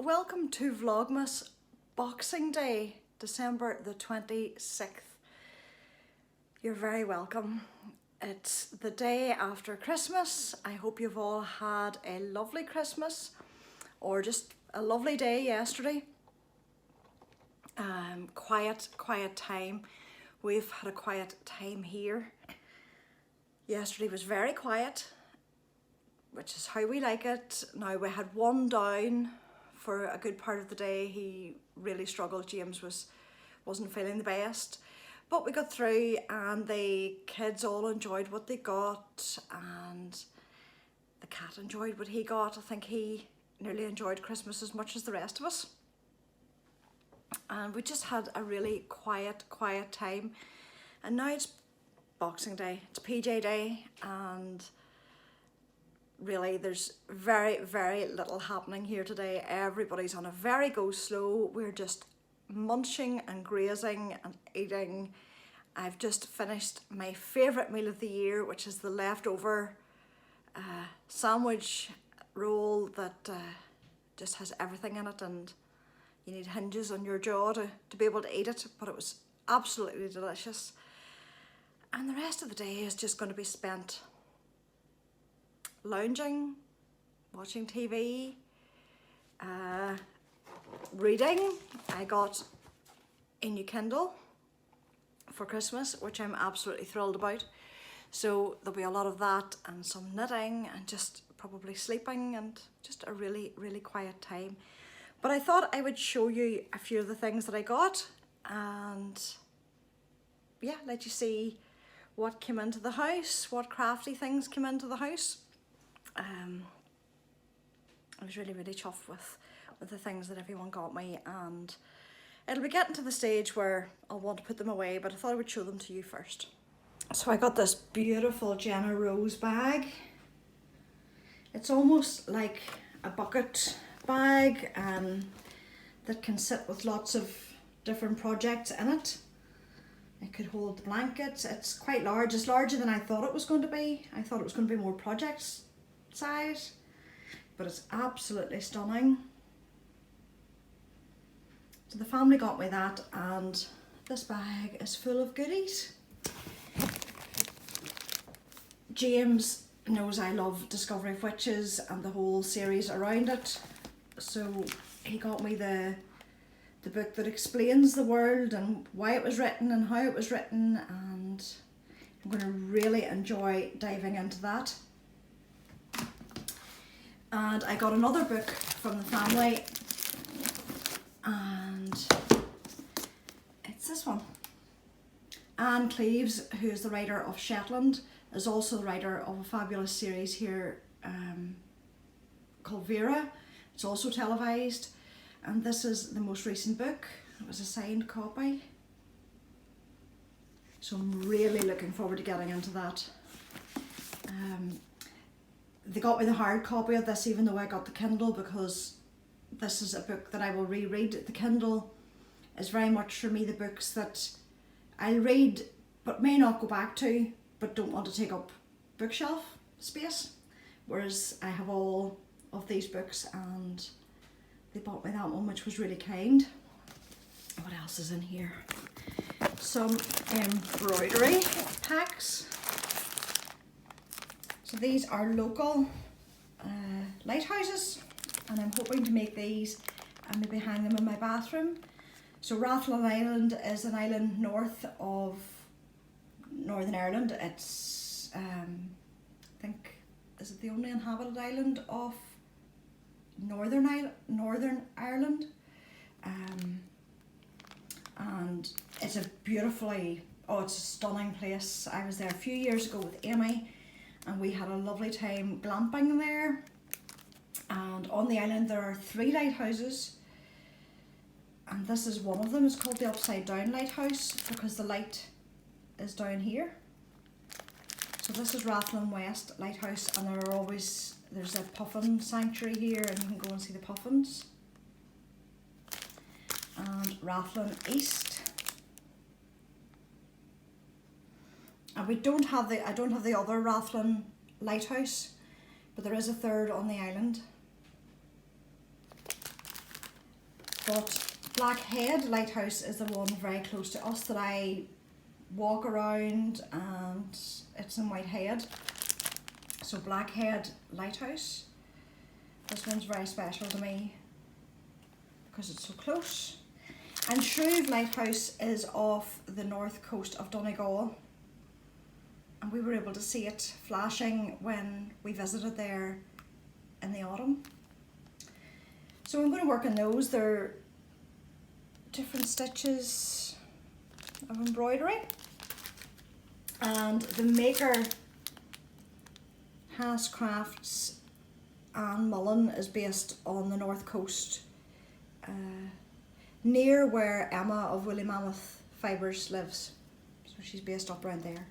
Welcome to Vlogmas Boxing Day, December the 26th. You're very welcome. It's the day after Christmas. I hope you've all had a lovely Christmas or just a lovely day yesterday. Quiet time. We've had a quiet time here. Yesterday was very quiet, which is how we like it. Now we had one down for a good part of the day. He really struggled. James wasn't feeling the best, but we got through and the kids all enjoyed what they got and the cat enjoyed what he got. I think he nearly enjoyed Christmas as much as the rest of us. And we just had a really quiet time. And now it's Boxing Day, it's PJ Day, and really there's very little happening here today. Everybody's on a very go slow. We're just munching and grazing and eating. I've just finished my favourite meal of the year, which is the leftover sandwich roll that just has everything in it, and you need hinges on your jaw to be able to eat it, but it was absolutely delicious. And the rest of the day is just going to be spent lounging, watching TV, reading. I got a new Kindle for Christmas, which I'm absolutely thrilled about. So there'll be a lot of that and some knitting and just probably sleeping and just a really quiet time. But I thought I would show you a few of the things that I got and yeah, let you see what came into the house, what crafty things came into the house. I was really chuffed with the things that everyone got me, and it'll be getting to the stage where I'll want to put them away, but I thought I would show them to you first. So I got this beautiful Jenna Rose bag. It's almost like a bucket bag that can sit with lots of different projects in it. It could hold the blankets. It's quite large. It's larger than I thought it was going to be. I thought it was going to be more projects size, but it's absolutely stunning. So the family got me that, and this bag is full of goodies. James knows I love Discovery of Witches and the whole series around it, so he got me the book that explains the world and why it was written and how it was written, and I'm going to really enjoy diving into that. And I got another book from the family, and it's this one. Anne Cleves, who is the writer of Shetland, is also the writer of a fabulous series here called Vera. It's also televised, and this is the most recent book. It was a signed copy, so I'm really looking forward to getting into that. They got me the hard copy of this even though I got the Kindle, because this is a book that I will reread. The Kindle is very much for me the books that I read but may not go back to, but don't want to take up bookshelf space, whereas I have all of these books, and they bought me that one, which was really kind. What else is in here? Some embroidery packs. So these are local lighthouses, and I'm hoping to make these and maybe hang them in my bathroom. So Rathlin Island is an island north of Northern Ireland. It's I think, is it the only inhabited island of Northern Ireland? And it's a beautifully, it's a stunning place. I was there a few years ago with Amy, and we had a lovely time glamping there. And on the island there are 3 lighthouses, and this is one of them. It's called the Upside Down Lighthouse because the light is down here. So this is Rathlin West Lighthouse, and there's a puffin sanctuary here, and you can go and see the puffins. And Rathlin East. And I don't have the other Rathlin lighthouse, but there is a third on the island. But Blackhead Lighthouse is the one very close to us that I walk around, and it's in Whitehead. So Blackhead Lighthouse. This one's very special to me because it's so close. And Shreve Lighthouse is off the north coast of Donegal, and we were able to see it flashing when we visited there in the autumn. So I'm going to work on those. They're different stitches of embroidery, and the maker Has Crafts and Mullen is based on the north coast, near where Emma of Woolly Mammoth Fibres lives. So she's based up around there.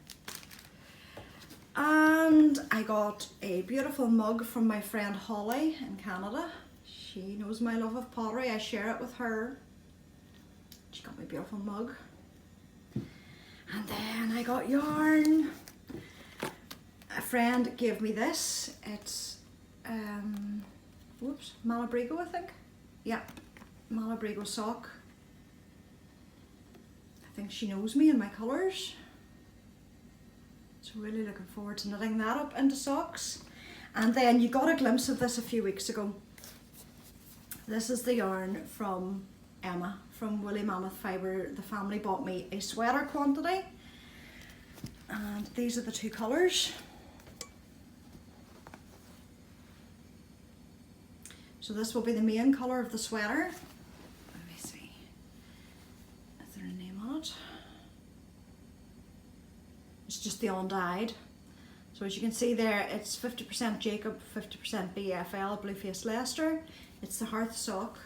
And I got a beautiful mug from my friend Holly in Canada. She knows my love of pottery. I share it with her. She got me a beautiful mug. And then I got yarn. A friend gave me this. It's Malabrigo, I think. Yeah, Malabrigo sock. I think she knows me and my colours. So really looking forward to knitting that up into socks. And then you got a glimpse of this a few weeks ago. This is the yarn from Emma from Woolly Mammoth Fibre. The family bought me a sweater quantity, and these are the 2 colours. So this will be the main colour of the sweater. Let me see, is there a name on it? It's just the undyed. So as you can see there, it's 50% Jacob, 50% BFL, Blueface Leicester. It's the Hearth sock.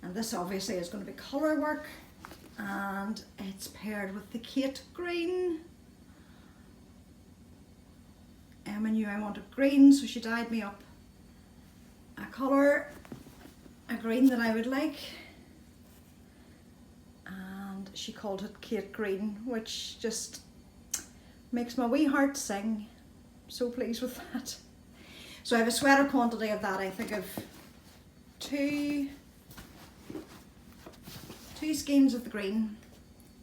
And this obviously is going to be colour work, and it's paired with the Kate green. Emma knew I wanted green, so she dyed me up a colour, a green that I would like. And she called it Kate green, which just makes my wee heart sing. So pleased with that. So I have a sweater quantity of that. I think of two skeins of the green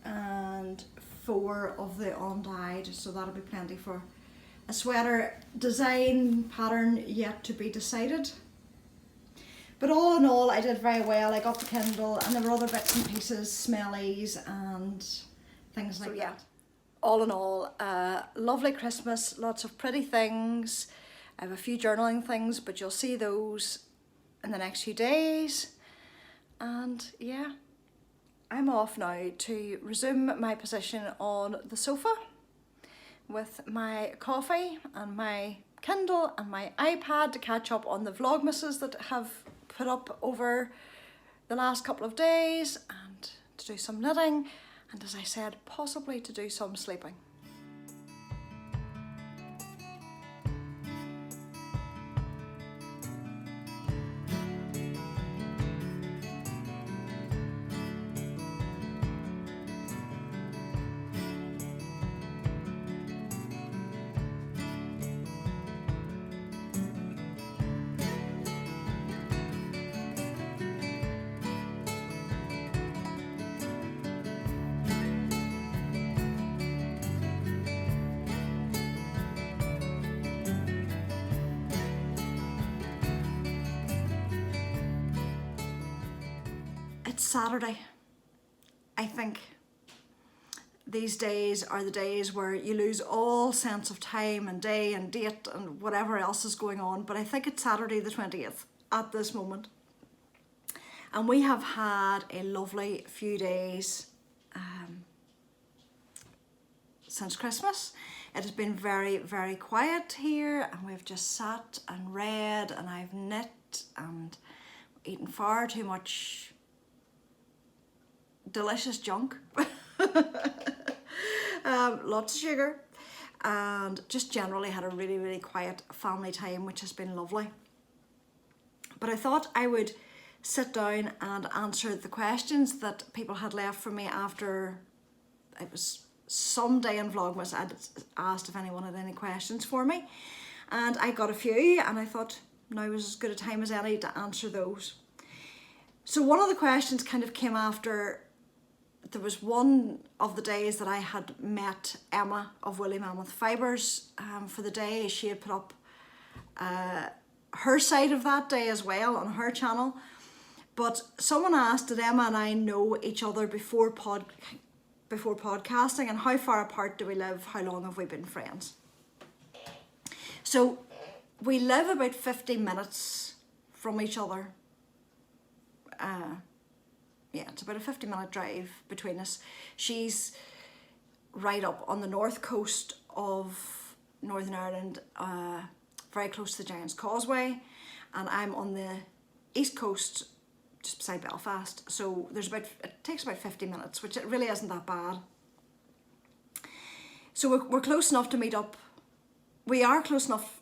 and 4 of the undyed, so that'll be plenty for a sweater. Design pattern yet to be decided. But all in all, I did very well. I got the Kindle, and there were other bits and pieces, smellies and things like that. All in all, lovely Christmas, lots of pretty things. I have a few journaling things, but you'll see those in the next few days. And yeah, I'm off now to resume my position on the sofa with my coffee and my Kindle and my iPad to catch up on the Vlogmases that have put up over the last couple of days, and to do some knitting, and as I said, possibly to do some sleeping. It's Saturday. I think these days are the days where you lose all sense of time and day and date and whatever else is going on, but I think it's Saturday the 20th at this moment. And we have had a lovely few days since Christmas. It has been very, very quiet here, and we've just sat and read, and I've knit and eaten far too much delicious junk. Lots of sugar, and just generally had a really, really quiet family time, which has been lovely. But I thought I would sit down and answer the questions that people had left for me after it was some day in Vlogmas. I'd asked if anyone had any questions for me, and I got a few, and I thought now was as good a time as any to answer those. So one of the questions kind of came after there was one of the days that I had met Emma of Woolly Mammoth Fibres for the day. She had put up her side of that day as well on her channel. But someone asked, did Emma and I know each other before podcasting, and how far apart do we live? How long have we been friends? So we live about 50 minutes from each other. Yeah, it's about a 50-minute drive between us. She's right up on the north coast of Northern Ireland, very close to the Giant's Causeway, and I'm on the east coast, just beside Belfast. So it takes about 50 minutes, which it really isn't that bad. So we're close enough to meet up. We are close enough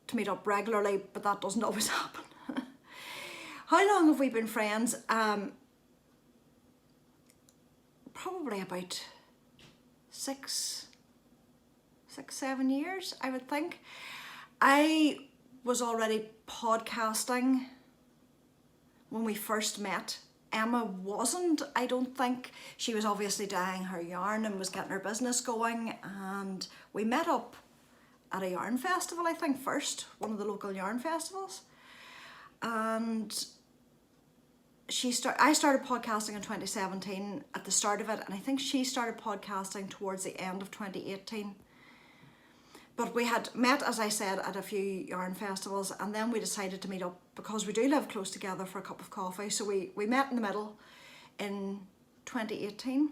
to meet up regularly, but that doesn't always happen. How long have we been friends? Probably about 7 years, I would think. I was already podcasting when we first met. Emma wasn't, I don't think. She was obviously dyeing her yarn and was getting her business going, and we met up at a yarn festival, I think, first, one of the local yarn festivals. And I started podcasting in 2017 at the start of it, and I think she started podcasting towards the end of 2018. But we had met, as I said, at a few yarn festivals, and then we decided to meet up because we do live close together for a cup of coffee. So we met in the middle in 2018,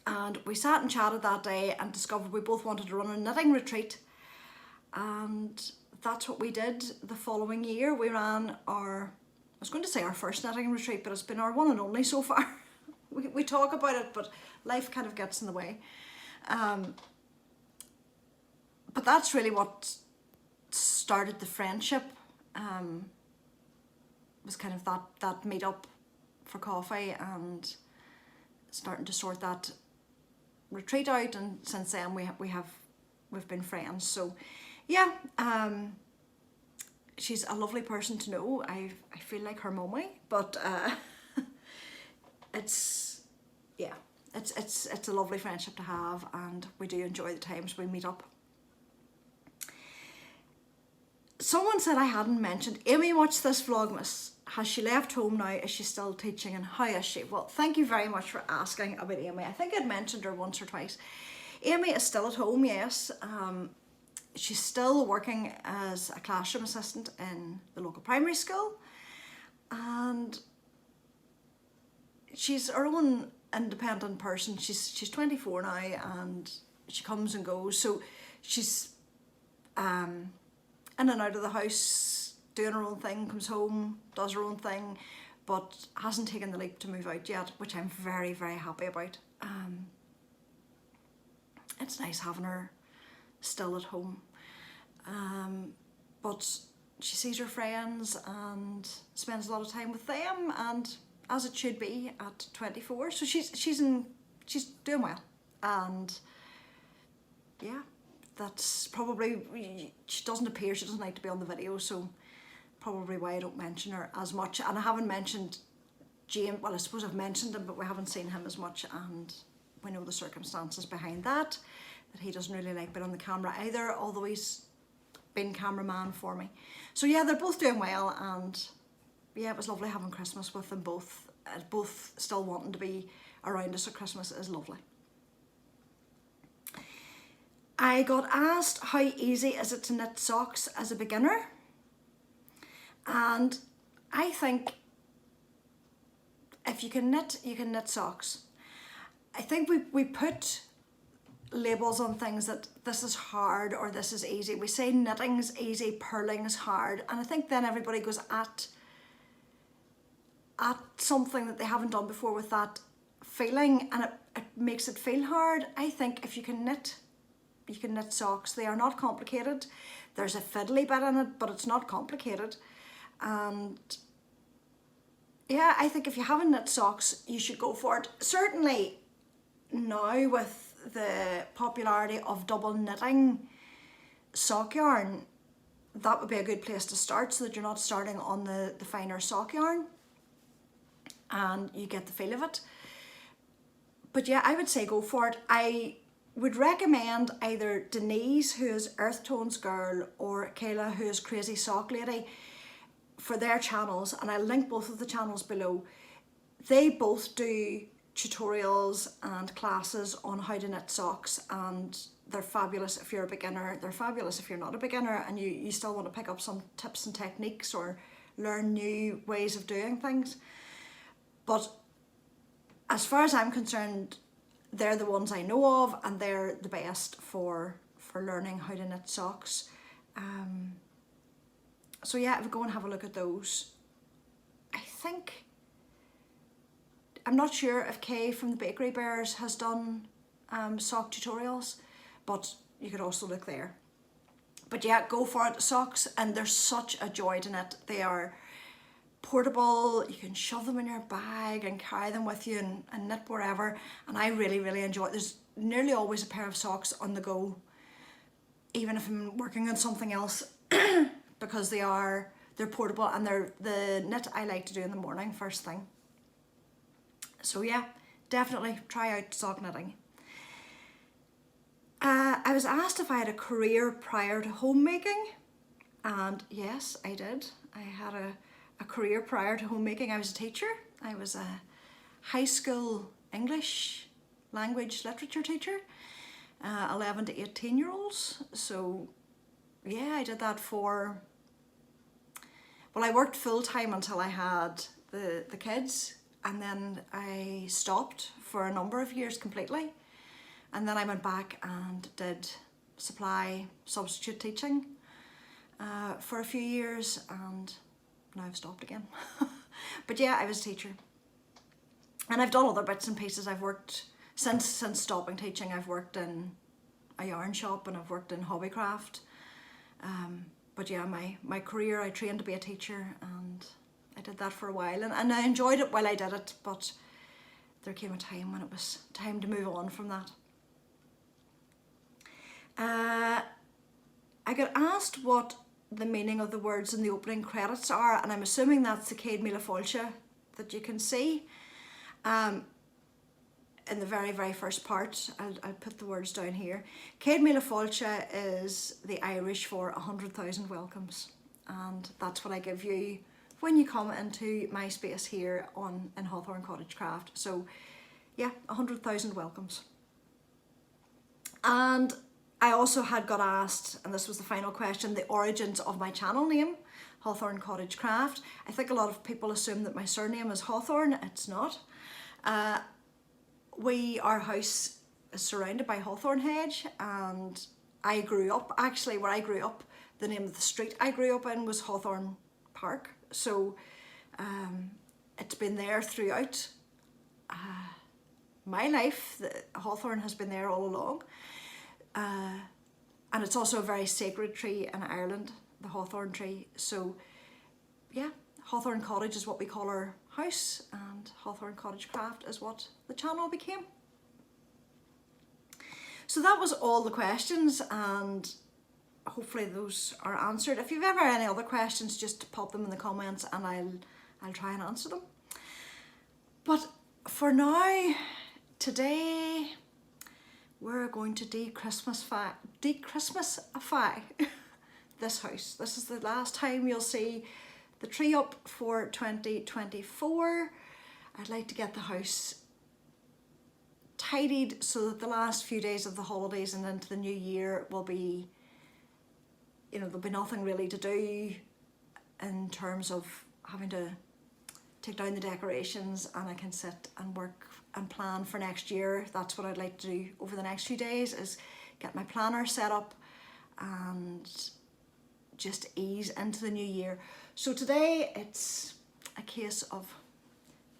and we sat and chatted that day and discovered we both wanted to run a knitting retreat, and that's what we did the following year. We ran I was going to say our first knitting retreat, but it's been our one and only so far. We talk about it, but life kind of gets in the way. But that's really what started the friendship. Was kind of that meet up for coffee and starting to sort that retreat out, and since then we've been friends. So yeah, she's a lovely person to know. I feel like her mummy, but it's a lovely friendship to have, and we do enjoy the times we meet up. Someone said I hadn't mentioned Amy watched this Vlogmas. Has she left home now? Is she still teaching, and how is she? Well, thank you very much for asking about Amy. I think I'd mentioned her once or twice. Amy is still at home, yes. She's still working as a classroom assistant in the local primary school, and she's her own independent person. She's 24 now, and she comes and goes. So she's in and out of the house, doing her own thing, comes home, does her own thing, but hasn't taken the leap to move out yet, which I'm very, very happy about. It's nice having her still at home. But she sees her friends and spends a lot of time with them, and as it should be at 24. So she's doing well, and yeah, that's probably, she doesn't like to be on the video, so probably why I don't mention her as much. And I haven't mentioned James, well, I suppose I've mentioned him, but we haven't seen him as much, and we know the circumstances behind that he doesn't really like being on the camera either, although he's been cameraman for me. So yeah, they're both doing well, and yeah, it was lovely having Christmas with them both. Both still wanting to be around us at Christmas is lovely. I got asked how easy is it to knit socks as a beginner, and I think if you can knit, you can knit socks. I think we put labels on things that this is hard or this is easy. We say knitting's easy, purling's hard, and I think then everybody goes at something that they haven't done before with that feeling, and it makes it feel hard. I think if you can knit, you can knit socks. They are not complicated. There's a fiddly bit in it, but it's not complicated. And yeah, I think if you haven't knit socks, you should go for it. Certainly now with the popularity of double knitting sock yarn, that would be a good place to start, so that you're not starting on the finer sock yarn and you get the feel of it. But yeah, I would say go for it. I would recommend either Denise, who is Earth Tones Girl, or Kayla, who is Crazy Sock Lady, for their channels, and I'll link both of the channels below. They both do tutorials and classes on how to knit socks, and they're fabulous if you're a beginner. They're fabulous if you're not a beginner and you still want to pick up some tips and techniques or learn new ways of doing things. But as far as I'm concerned, they're the ones I know of, and they're the best for learning how to knit socks. So yeah, if we go and have a look at those. I'm not sure if Kay from the Bakery Bears has done sock tutorials, but you could also look there. But yeah, go for it. Socks, and they're such a joy to knit. They are portable. You can shove them in your bag and carry them with you and knit wherever. And I really, really enjoy it. There's nearly always a pair of socks on the go, even if I'm working on something else, because they're portable, and they're the knit I like to do in the morning first thing. So yeah, definitely try out sock knitting. I was asked if I had a career prior to homemaking, and yes, I did. I had a career prior to homemaking. I was a teacher. I was a high school English language literature teacher, 11 to 18-year-olds. So yeah, I did that for, well, I worked full-time until I had the kids, and then I stopped for a number of years completely, and then I went back and did supply substitute teaching for a few years, and now I've stopped again. But yeah, I was a teacher, and I've done other bits and pieces. I've worked since stopping teaching. I've worked in a yarn shop, and I've worked in hobbycraft. But yeah, my career, I trained to be a teacher, and I did that for a while, and I enjoyed it while I did it, but there came a time when it was time to move on from that. I got asked what the meaning of the words in the opening credits are, and I'm assuming that's the Céad Míle Fáilte that you can see. In the very, very first part, I'll put the words down here. Céad Míle Fáilte is the Irish for 100,000 welcomes, and that's what I give you when you come into my space here in Hawthorn Cottage Craft. So yeah, 100,000 welcomes. And I also had got asked, and this was the final question, the origins of my channel name, Hawthorn Cottage Craft. I think a lot of people assume that my surname is Hawthorn. It's not. Our house is surrounded by Hawthorn hedge, and I grew up, actually where I grew up, the name of the street I grew up in was Hawthorn Park. So it's been there throughout my life. The Hawthorn has been there all along. And it's also a very sacred tree in Ireland, the hawthorn tree. So yeah, Hawthorn Cottage is what we call our house, and Hawthorn Cottage Craft is what the channel became. So that was all the questions, and hopefully those are answered. If you've ever any other questions, just pop them in the comments and I'll try and answer them. But for now, today, we're going to de-Christmasify this house. This is the last time you'll see the tree up for 2024. I'd like to get the house tidied so that the last few days of the holidays and into the new year will be, you know, there'll be nothing really to do in terms of having to take down the decorations, and I can sit and work and plan for next year. That's what I'd like to do over the next few days, is get my planner set up and just ease into the new year. So today it's a case of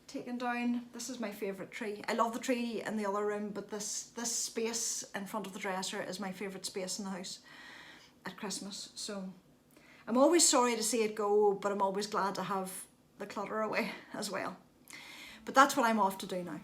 taking down, this is my favourite tree. I love the tree in the other room, but this space in front of the dresser is my favourite space in the house at Christmas. So I'm always sorry to see it go, but I'm always glad to have the clutter away as well. But that's what I'm off to do now.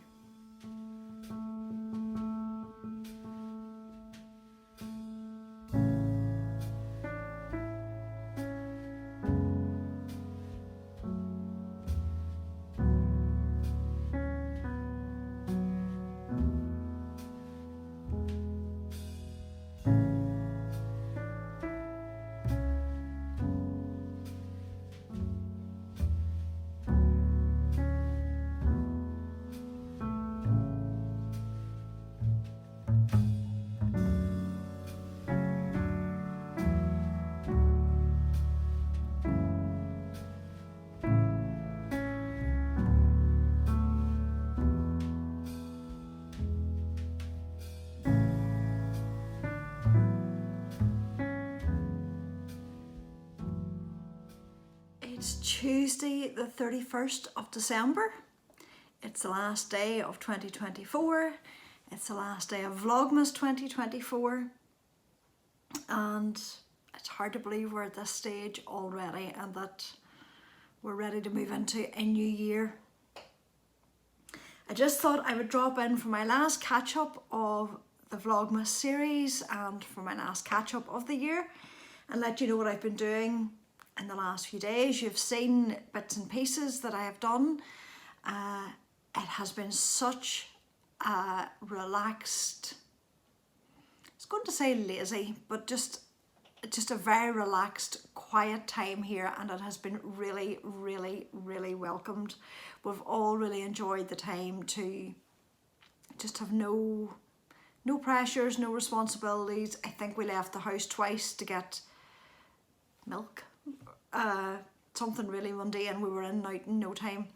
It's Tuesday the 31st of December. It's the last day of 2024. It's the last day of Vlogmas 2024. And it's hard to believe we're at this stage already and that we're ready to move into a new year. I just thought I would drop in for my last catch up of the Vlogmas series and for my last catch up of the year and let you know what I've been doing in the last few days. You've seen bits and pieces that I have done. It has been such a relaxed, I was going to say lazy, but just a very relaxed, quiet time here, and it has been really, really, really welcomed. We've all really enjoyed the time to just have no pressures, no responsibilities. I think we left the house twice to get milk. Something really mundane. We were in and out in no time.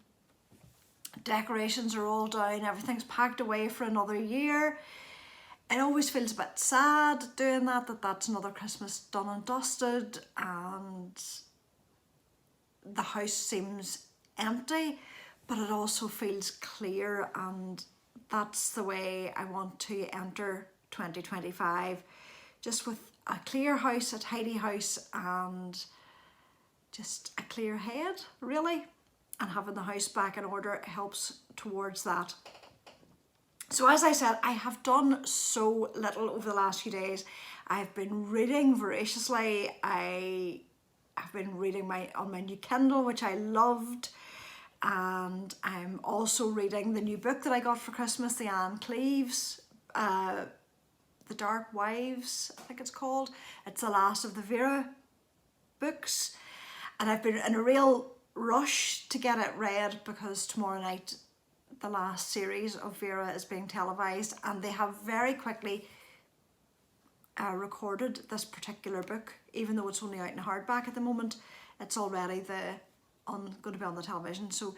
Decorations are all down, everything's packed away for another year. It always feels a bit sad doing that's another Christmas done and dusted, and the house seems empty, but it also feels clear, and that's the way I want to enter 2025, just with a clear house, a tidy house, and just a clear head, really. And having the house back in order helps towards that. So as I said, I have done so little over the last few days. I've been reading voraciously. I have been reading on my new Kindle, which I loved. And I'm also reading the new book that I got for Christmas, the Anne Cleeves, The Dark Wives, I think it's called. It's the last of the Vera books. And I've been in a real rush to get it read because tomorrow night the last series of Vera is being televised, and they have very quickly recorded this particular book. Even though it's only out in hardback at the moment, it's already going to be on the television. So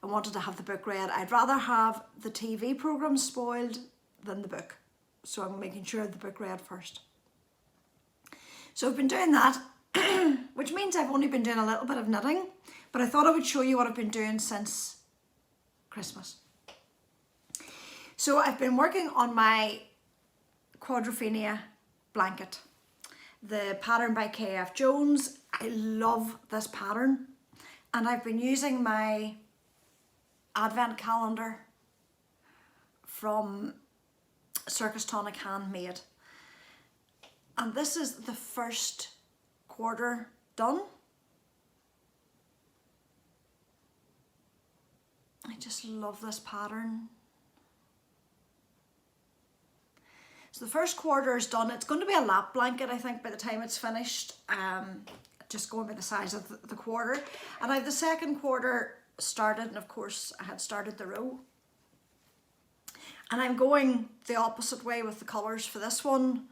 I wanted to have the book read. I'd rather have the TV programme spoiled than the book. So I'm making sure the book read first. So I've been doing that, which means I've only been doing a little bit of knitting, but I thought I would show you what I've been doing since Christmas. So I've been working on my Quadrophenia blanket, the pattern by K.F. Jones. I love this pattern, and I've been using my advent calendar from Circus, Tonic, Handmade. And this is the first quarter done. I just love this pattern. So the first quarter is done. It's going to be a lap blanket, I think, by the time it's finished. Just going by the size of the quarter. And I have the second quarter started, and of course I had started the row. And I'm going the opposite way with the colours for this one,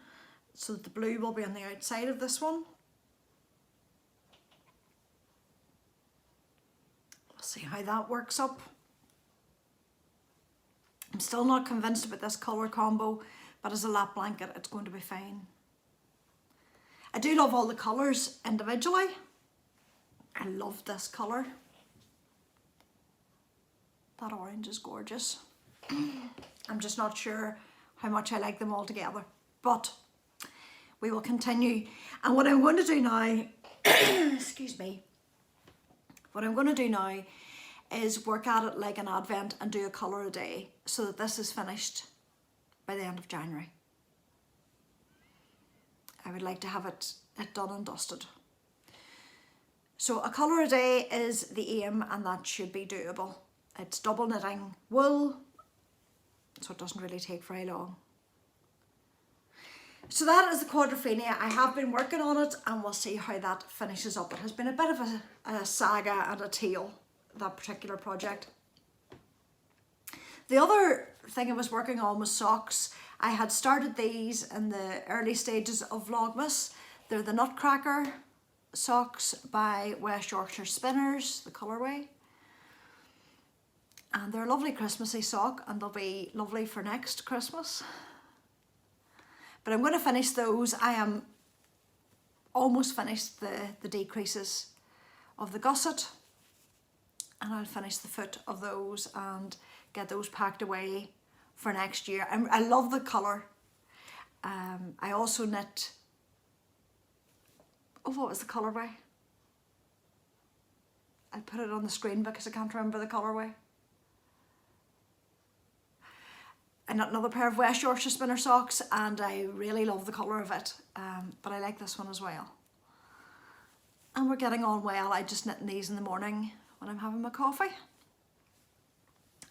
so that the blue will be on the outside of this one. We'll see how that works up. I'm still not convinced about this colour combo, but as a lap blanket it's going to be fine. I do love all the colours individually. I love this colour. That orange is gorgeous. I'm just not sure how much I like them all together, but we will continue. And what I'm going to do now, excuse me, what I'm going to do now is work at it like an advent and do a colour a day, so that this is finished by the end of January. I would like to have it done and dusted. So a colour a day is the aim, and that should be doable. It's double knitting wool, so it doesn't really take very long. So that is the Quadrophenia. I have been working on it, and we'll see how that finishes up. It has been a bit of a saga and a tale, that particular project. The other thing I was working on was socks. I had started these in the early stages of Vlogmas. They're the Nutcracker socks by West Yorkshire Spinners, the colourway. And they're a lovely Christmassy sock, and they'll be lovely for next Christmas. But I'm going to finish those. I am almost finished the decreases of the gusset, and I'll finish the foot of those and get those packed away for next year. I love the colour. I also knit, oh, what was the colourway? I'll put it on the screen because I can't remember the colourway. I knit another pair of West Yorkshire Spinner socks, and I really love the colour of it, but I like this one as well. And we're getting on well. I just knit these in the morning when I'm having my coffee.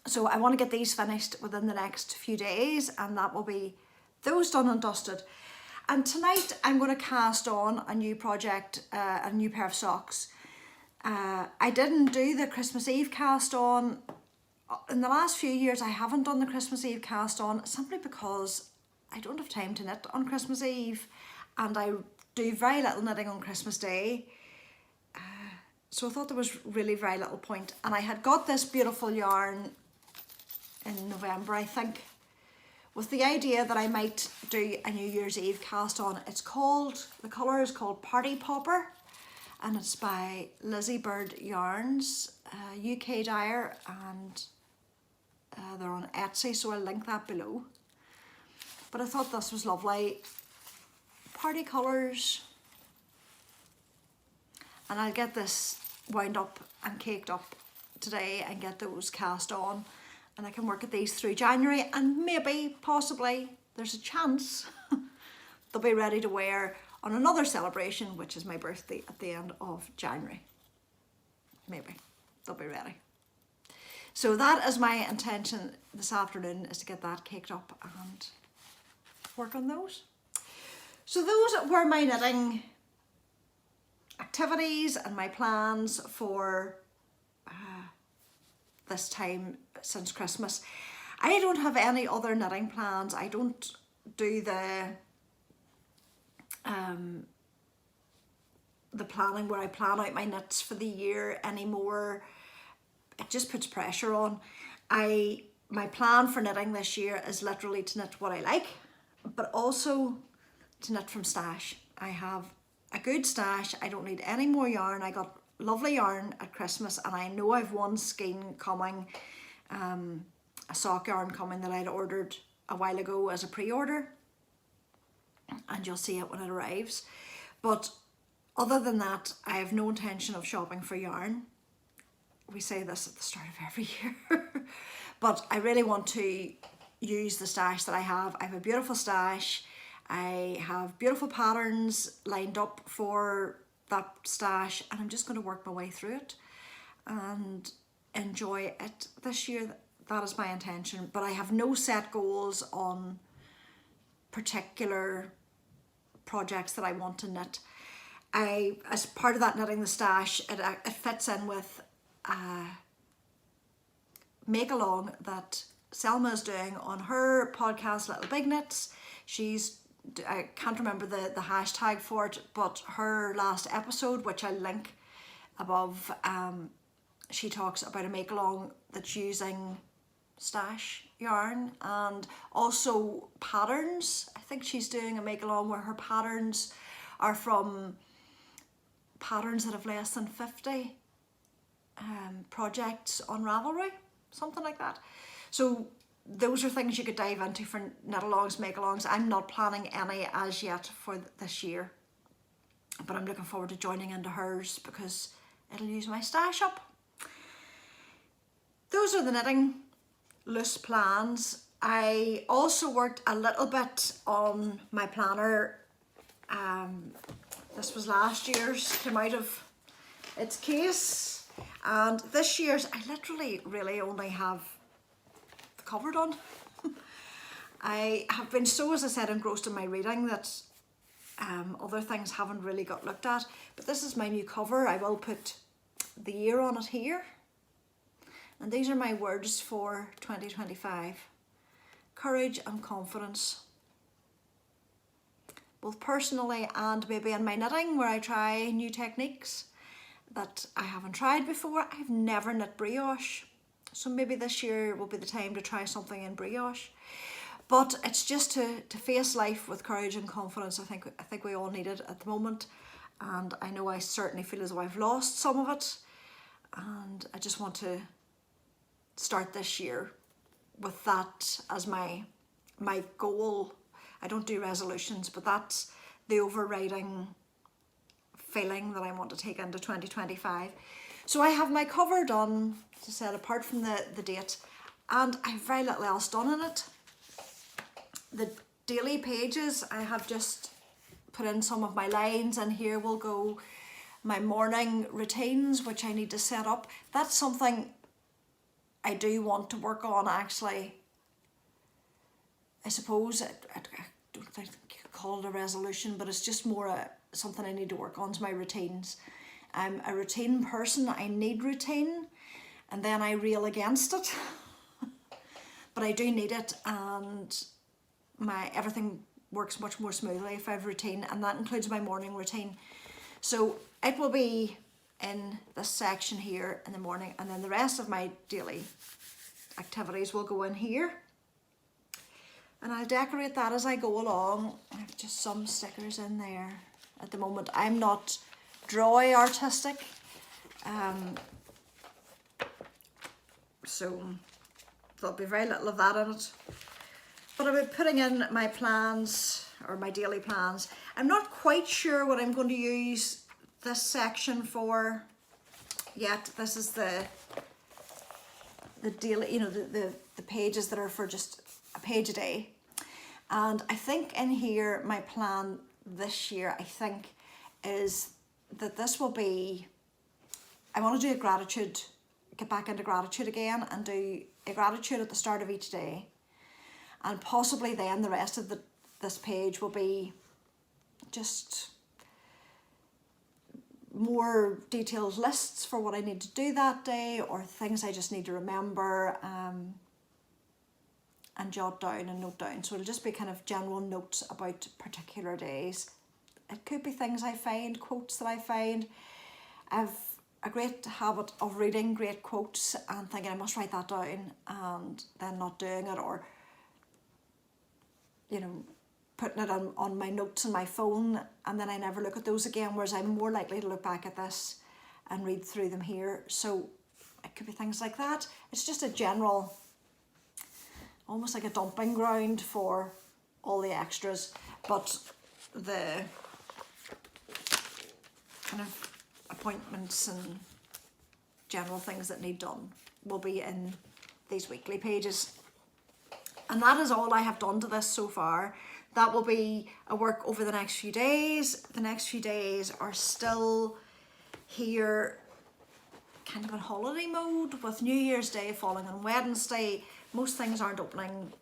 So I want to get these finished within the next few days, and that will be those done and dusted. And tonight I'm going to cast on a new project, a new pair of socks. I didn't do the Christmas Eve cast on. In the last few years I haven't done the Christmas Eve cast on, simply because I don't have time to knit on Christmas Eve, and I do very little knitting on Christmas Day. So I thought there was really very little point. And I had got this beautiful yarn in November, I think, with the idea that I might do a New Year's Eve cast on. It's called, the colour is called Party Popper, and it's by Lizzie Bird Yarns, UK dyer, and they're on Etsy, so I'll link that below. But I thought this was lovely. Party colours. And I'll get this wound up and caked up today and get those cast on, and I can work at these through January, and maybe, possibly, there's a chance they'll be ready to wear on another celebration, which is my birthday at the end of January. Maybe they'll be ready. So that is my intention this afternoon, is to get that caked up and work on those. So those were my knitting activities and my plans for this time since Christmas. I don't have any other knitting plans. I don't do the planning where I plan out my knits for the year anymore. it just puts pressure on. My plan for knitting this year is literally to knit what I like, but also to knit from stash. I have a good stash. I don't need any more yarn. I got lovely yarn at Christmas, and I know I've one skein coming, a sock yarn coming that I'd ordered a while ago as a pre-order, and you'll see it when it arrives. But other than that, I have no intention of shopping for yarn. We say this at the start of every year. But I really want to use the stash that I have. I have a beautiful stash. I have beautiful patterns lined up for that stash, and I'm just going to work my way through it and enjoy it this year. That is my intention. But I have no set goals on particular projects that I want to knit. As part of that knitting the stash, it fits in with make along that Selma is doing on her podcast Little Big Knits. I can't remember the hashtag for it, but her last episode, which I'll link above, she talks about a make along that's using stash yarn and also patterns. I think she's doing a make along where her patterns are from patterns that have less than 50 projects on Ravelry, something like that. So those are things you could dive into for knit-alongs, make-alongs. I'm not planning any as yet for this year, but I'm looking forward to joining into hers because it'll use my stash up. Those are the knitting loose plans. I also worked a little bit on my planner. This was last year's, came out of its case. And this year's, I literally really only have the cover done. I have been so, as I said, engrossed in my reading that other things haven't really got looked at. But this is my new cover. I will put the year on it here. And these are my words for 2025. Courage and confidence. Both personally and maybe in my knitting, where I try new techniques that I haven't tried before. I've never knit brioche, so maybe this year will be the time to try something in brioche. But it's just to face life with courage and confidence. I think we all need it at the moment, and I know I certainly feel as though I've lost some of it, and I just want to start this year with that as my goal. I don't do resolutions, but that's the overriding feeling that I want to take into 2025. So I have my cover done, as I said, apart from the date, and I have very little else done in it. The daily pages, I have just put in some of my lines, and here will go my morning routines, which I need to set up. That's something I do want to work on, actually. I suppose I don't think you could call it a resolution, but it's just more something I need to work on, is my routines. I'm a routine person. I need routine, and then I reel against it. But I do need it, and everything works much more smoothly if I have routine, and that includes my morning routine. So it will be in this section here in the morning, and then the rest of my daily activities will go in here. And I'll decorate that as I go along. I have just some stickers in there. At the moment, I'm not drawy artistic. So there'll be very little of that in it. But I'll be putting in my plans, or my daily plans. I'm not quite sure what I'm going to use this section for yet. This is the daily, the pages that are for just a page a day. And I think in here, my plan this year, I think, is that this will be, I want to do a gratitude, get back into gratitude again, and do a gratitude at the start of each day. And possibly then the rest of this page will be just more detailed lists for what I need to do that day, or things I just need to remember and jot down and note down. So it'll just be kind of general notes about particular days. It could be things I find, quotes that I find. I've a great habit of reading great quotes and thinking I must write that down and then not doing it, or you know, putting it on my notes on my phone and then I never look at those again, whereas I'm more likely to look back at this and read through them here. So it could be things like that. It's just a general, almost like a dumping ground for all the extras, but the kind of appointments and general things that need done will be in these weekly pages. And that is all I have done to this so far. That will be a work over the next few days. The next few days are still here kind of in holiday mode, with New Year's Day falling on Wednesday. Most things aren't opening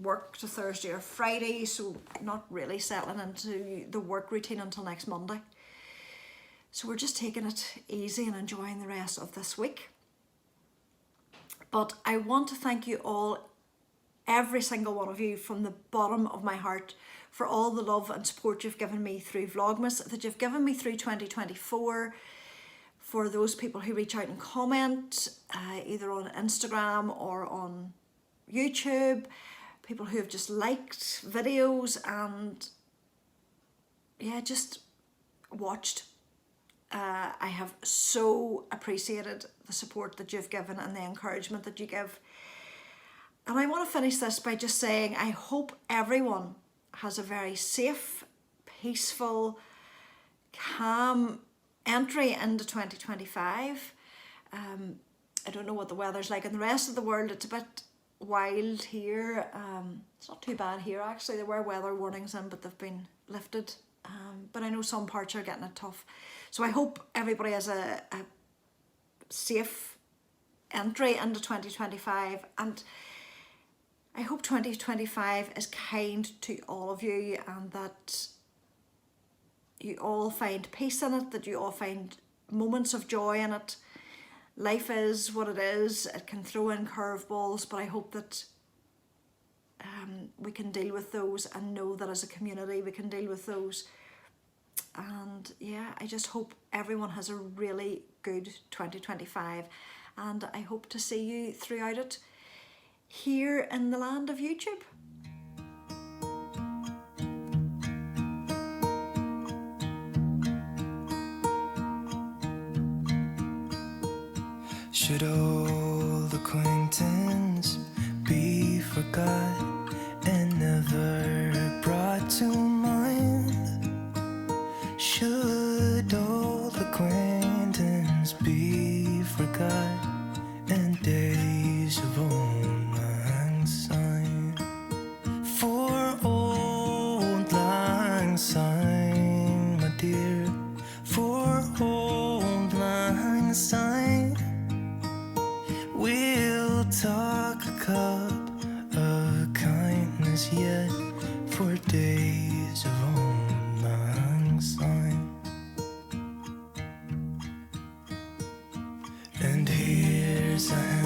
work to Thursday or Friday, so not really settling into the work routine until next Monday. So we're just taking it easy and enjoying the rest of this week. But I want to thank you all, every single one of you, from the bottom of my heart, for all the love and support you've given me through Vlogmas, that you've given me through 2024, for those people who reach out and comment, either on Instagram or on YouTube, people who have just liked videos and yeah, just watched. I have so appreciated the support that you've given and the encouragement that you give. And I want to finish this by just saying I hope everyone has a very safe, peaceful, calm entry into 2025. I don't know what the weather's like in the rest of the world. It's a bit wild here. It's not too bad here actually. There were weather warnings in, but they've been lifted. But I know some parts are getting it tough. So I hope everybody has a safe entry into 2025, and I hope 2025 is kind to all of you, and that you all find peace in it, that you all find moments of joy in it. Life is what it is. It can throw in curveballs, but I hope that we can deal with those and know that as a community we can deal with those. And yeah, I just hope everyone has a really good 2025, and I hope to see you throughout it here in the land of YouTube. Should old acquaintance be forgot and never brought to mind? Should old acquaintance be forgot and days of old lang syne? For old lang syne, my dear, for old lang syne, we'll talk a cup of kindness yet, for days of old lang syne. And here's a